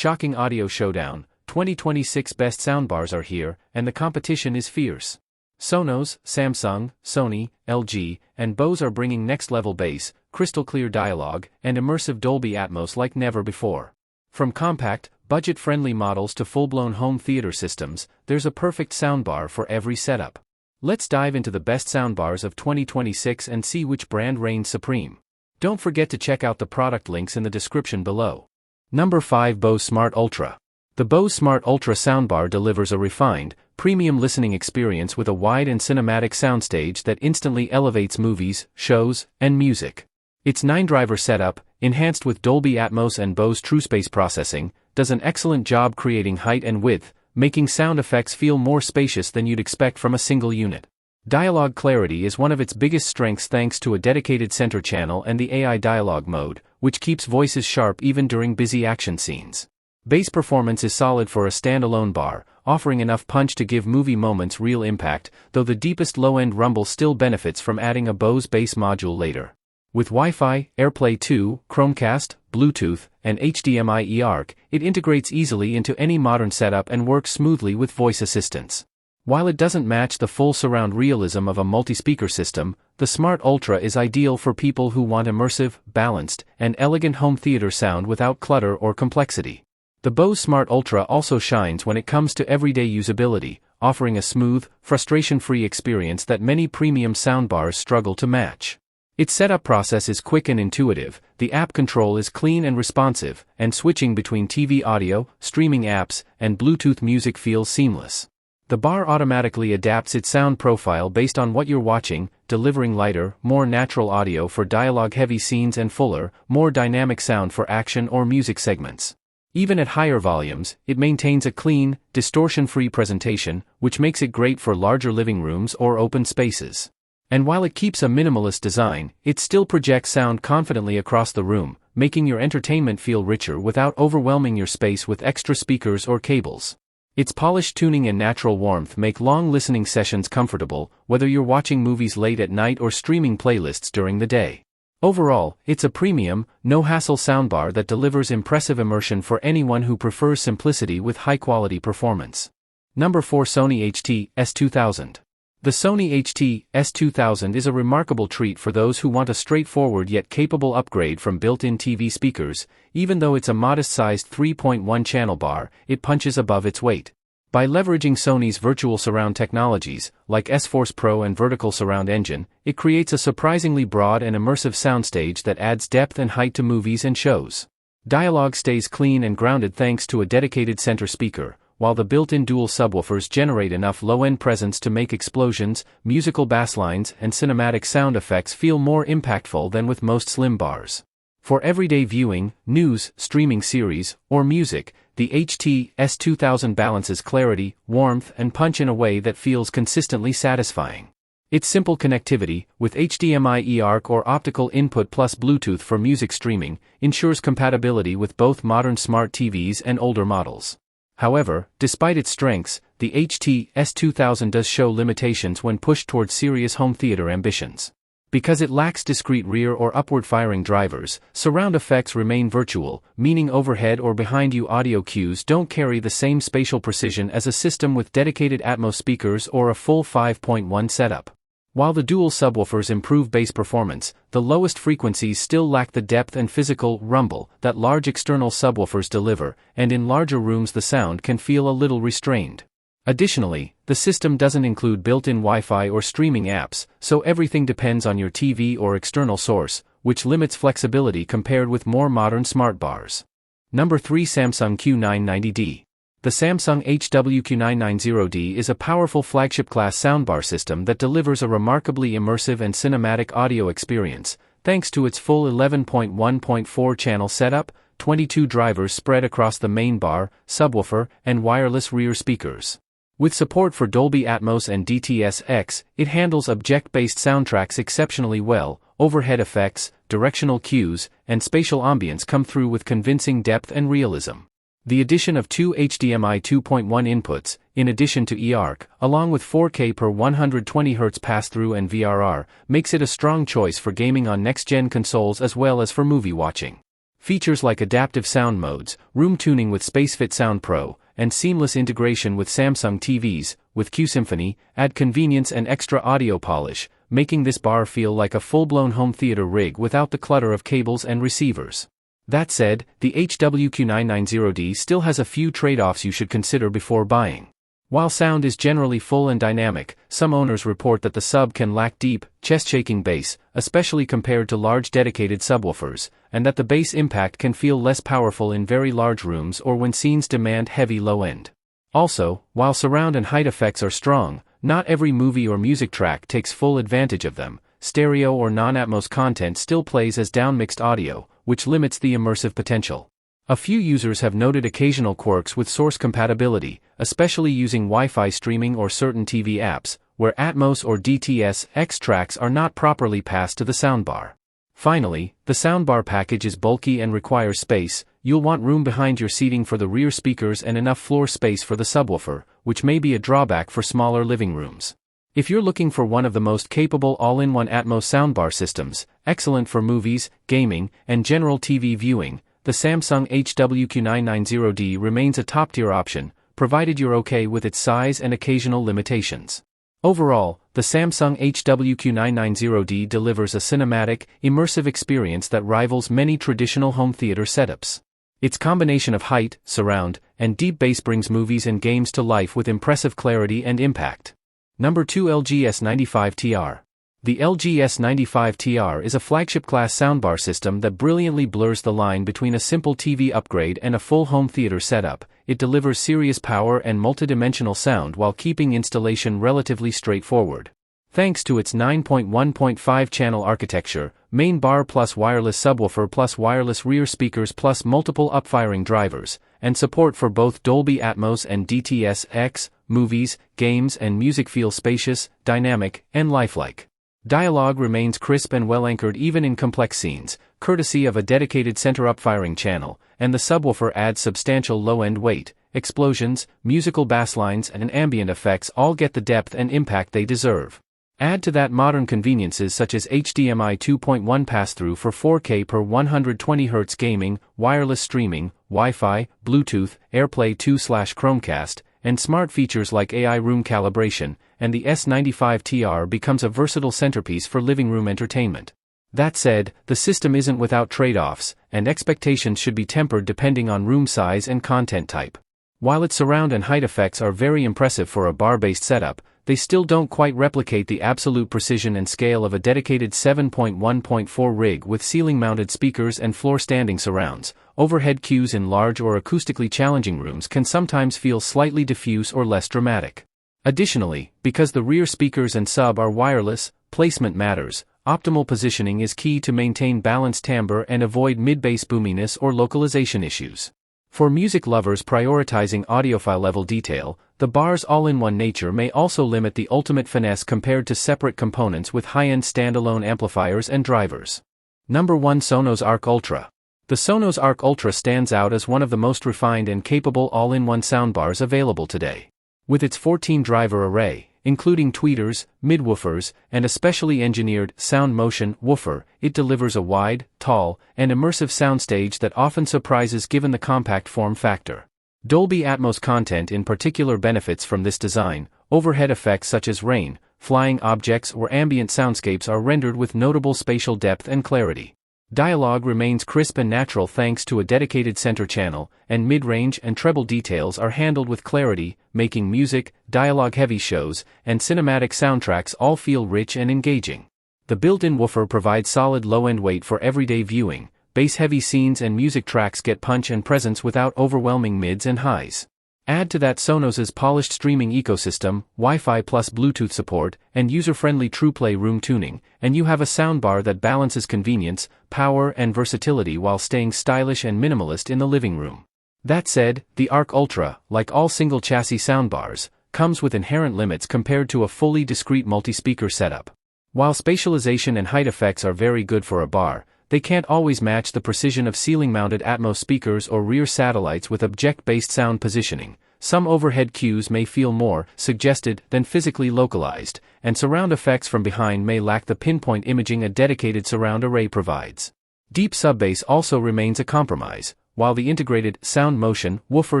shocking audio showdown, 2026 best soundbars are here, and the competition is fierce. Sonos, Samsung, Sony, LG, and Bose are bringing next-level bass, crystal-clear dialogue, and immersive Dolby Atmos like never before. From compact, budget-friendly models to full-blown home theater systems, there's a perfect soundbar for every setup. Let's dive into the best soundbars of 2026 and see which brand reigns supreme. Don't forget to check out the product links in the description below. Number 5. Bose Smart Ultra. The Bose Smart Ultra soundbar delivers a refined, premium listening experience with a wide and cinematic soundstage that instantly elevates movies, shows, and music. Its 9-driver setup, enhanced with Dolby Atmos and Bose TrueSpace processing, does an excellent job creating height and width, making sound effects feel more spacious than you'd expect from a single unit. Dialogue clarity is one of its biggest strengths thanks to a dedicated center channel and the AI dialogue mode, which keeps voices sharp even during busy action scenes. Bass performance is solid for a standalone bar, offering enough punch to give movie moments real impact, though the deepest low-end rumble still benefits from adding a Bose bass module later. With Wi-Fi, AirPlay 2, Chromecast, Bluetooth, and HDMI eARC, it integrates easily into any modern setup and works smoothly with voice assistants. While it doesn't match the full surround realism of a multi-speaker system, the Smart Ultra is ideal for people who want immersive, balanced, and elegant home theater sound without clutter or complexity. The Bose Smart Ultra also shines when it comes to everyday usability, offering a smooth, frustration-free experience that many premium soundbars struggle to match. Its setup process is quick and intuitive, the app control is clean and responsive, and switching between TV audio, streaming apps, and Bluetooth music feels seamless. The bar automatically adapts its sound profile based on what you're watching, delivering lighter, more natural audio for dialogue-heavy scenes and fuller, more dynamic sound for action or music segments. Even at higher volumes, it maintains a clean, distortion-free presentation, which makes it great for larger living rooms or open spaces. And while it keeps a minimalist design, it still projects sound confidently across the room, making your entertainment feel richer without overwhelming your space with extra speakers or cables. Its polished tuning and natural warmth make long listening sessions comfortable, whether you're watching movies late at night or streaming playlists during the day. Overall, it's a premium, no-hassle soundbar that delivers impressive immersion for anyone who prefers simplicity with high-quality performance. Number 4. Sony HT-S2000. The Sony HT-S2000 is a remarkable treat for those who want a straightforward yet capable upgrade from built-in TV speakers. Even though it's a modest-sized 3.1-channel bar, it punches above its weight. By leveraging Sony's virtual surround technologies, like S-Force Pro and Vertical Surround Engine, it creates a surprisingly broad and immersive soundstage that adds depth and height to movies and shows. Dialogue stays clean and grounded thanks to a dedicated center speaker, while the built-in dual subwoofers generate enough low-end presence to make explosions, musical basslines, and cinematic sound effects feel more impactful than with most slim bars. For everyday viewing, news, streaming series, or music, the HT-S2000 balances clarity, warmth, and punch in a way that feels consistently satisfying. Its simple connectivity, with HDMI eARC or optical input plus Bluetooth for music streaming, ensures compatibility with both modern smart TVs and older models. However, despite its strengths, the HT-S2000 does show limitations when pushed towards serious home theater ambitions. Because it lacks discrete rear or upward-firing drivers, surround effects remain virtual, meaning overhead or behind-you audio cues don't carry the same spatial precision as a system with dedicated Atmos speakers or a full 5.1 setup. While the dual subwoofers improve bass performance, the lowest frequencies still lack the depth and physical rumble that large external subwoofers deliver, and in larger rooms the sound can feel a little restrained. Additionally, the system doesn't include built-in Wi-Fi or streaming apps, so everything depends on your TV or external source, which limits flexibility compared with more modern smartbars. Number 3. Samsung Q990D. The Samsung HW-Q990D is a powerful flagship-class soundbar system that delivers a remarkably immersive and cinematic audio experience, thanks to its full 11.1.4-channel setup, 22 drivers spread across the main bar, subwoofer, and wireless rear speakers. With support for Dolby Atmos and DTS-X, it handles object-based soundtracks exceptionally well. Overhead effects, directional cues, and spatial ambience come through with convincing depth and realism. The addition of two HDMI 2.1 inputs, in addition to eARC, along with 4K per 120Hz pass-through and VRR, makes it a strong choice for gaming on next-gen consoles as well as for movie watching. Features like adaptive sound modes, room tuning with SpaceFit Sound Pro, and seamless integration with Samsung TVs, with Q Symphony, add convenience and extra audio polish, making this bar feel like a full-blown home theater rig without the clutter of cables and receivers. That said, the HWQ990D still has a few trade-offs you should consider before buying. While sound is generally full and dynamic, some owners report that the sub can lack deep, chest-shaking bass, especially compared to large dedicated subwoofers, and that the bass impact can feel less powerful in very large rooms or when scenes demand heavy low-end. Also, while surround and height effects are strong, not every movie or music track takes full advantage of them. Stereo or non-Atmos content still plays as downmixed audio, which limits the immersive potential. A few users have noted occasional quirks with source compatibility, especially using Wi-Fi streaming or certain TV apps, where Atmos or DTS-X tracks are not properly passed to the soundbar. Finally, the soundbar package is bulky and requires space. You'll want room behind your seating for the rear speakers and enough floor space for the subwoofer, which may be a drawback for smaller living rooms. If you're looking for one of the most capable all-in-one Atmos soundbar systems, excellent for movies, gaming, and general TV viewing, the Samsung HWQ990D remains a top-tier option, provided you're okay with its size and occasional limitations. Overall, the Samsung HWQ990D delivers a cinematic, immersive experience that rivals many traditional home theater setups. Its combination of height, surround, and deep bass brings movies and games to life with impressive clarity and impact. Number 2, LG S95TR. The LG S95TR is a flagship-class soundbar system that brilliantly blurs the line between a simple TV upgrade and a full home theater setup. It delivers serious power and multidimensional sound while keeping installation relatively straightforward. Thanks to its 9.1.5-channel architecture, main bar plus wireless subwoofer plus wireless rear speakers plus multiple upfiring drivers, and support for both Dolby Atmos and DTS-X, movies, games and music feel spacious, dynamic, and lifelike. Dialogue remains crisp and well-anchored even in complex scenes, courtesy of a dedicated center upfiring channel, and the subwoofer adds substantial low-end weight. Explosions, musical basslines and ambient effects all get the depth and impact they deserve. Add to that modern conveniences such as HDMI 2.1 pass-through for 4K per 120Hz gaming, wireless streaming, Wi-Fi, Bluetooth, AirPlay 2/Chromecast, and smart features like AI room calibration, and the S95TR becomes a versatile centerpiece for living room entertainment. That said, the system isn't without trade-offs, and expectations should be tempered depending on room size and content type. While its surround and height effects are very impressive for a bar-based setup, they still don't quite replicate the absolute precision and scale of a dedicated 7.1.4 rig with ceiling-mounted speakers and floor-standing surrounds. Overhead cues in large or acoustically challenging rooms can sometimes feel slightly diffuse or less dramatic. Additionally, because the rear speakers and sub are wireless, placement matters. Optimal positioning is key to maintain balanced timbre and avoid mid-bass boominess or localization issues. For music lovers prioritizing audiophile-level detail, the bar's all-in-one nature may also limit the ultimate finesse compared to separate components with high-end standalone amplifiers and drivers. Number 1, Sonos Arc Ultra. The Sonos Arc Ultra stands out as one of the most refined and capable all-in-one soundbars available today. With its 14-driver array, including tweeters, midwoofers, and a specially engineered sound motion woofer, it delivers a wide, tall, and immersive soundstage that often surprises given the compact form factor. Dolby Atmos content in particular benefits from this design. Overhead effects such as rain, flying objects or ambient soundscapes are rendered with notable spatial depth and clarity. Dialogue remains crisp and natural thanks to a dedicated center channel, and mid-range and treble details are handled with clarity, making music, dialogue-heavy shows, and cinematic soundtracks all feel rich and engaging. The built-in woofer provides solid low-end weight for everyday viewing. Bass-heavy scenes and music tracks get punch and presence without overwhelming mids and highs. Add to that Sonos's polished streaming ecosystem, Wi-Fi plus Bluetooth support, and user-friendly TruePlay room tuning, and you have a soundbar that balances convenience, power and versatility while staying stylish and minimalist in the living room. That said, the Arc Ultra, like all single-chassis soundbars, comes with inherent limits compared to a fully discrete multi-speaker setup. While spatialization and height effects are very good for a bar, they can't always match the precision of ceiling-mounted Atmos speakers or rear satellites with object-based sound positioning. Some overhead cues may feel more suggested than physically localized, and surround effects from behind may lack the pinpoint imaging a dedicated surround array provides. Deep sub-bass also remains a compromise, while the integrated sound motion woofer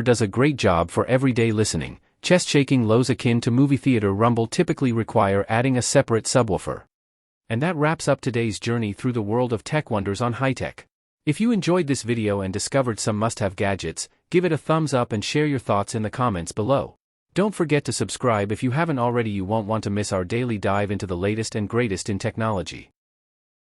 does a great job for everyday listening. Chest-shaking lows akin to movie theater rumble typically require adding a separate subwoofer. And that wraps up today's journey through the world of tech wonders on high-tech. If you enjoyed this video and discovered some must-have gadgets, give it a thumbs up and share your thoughts in the comments below. Don't forget to subscribe if you haven't already. You won't want to miss our daily dive into the latest and greatest in technology.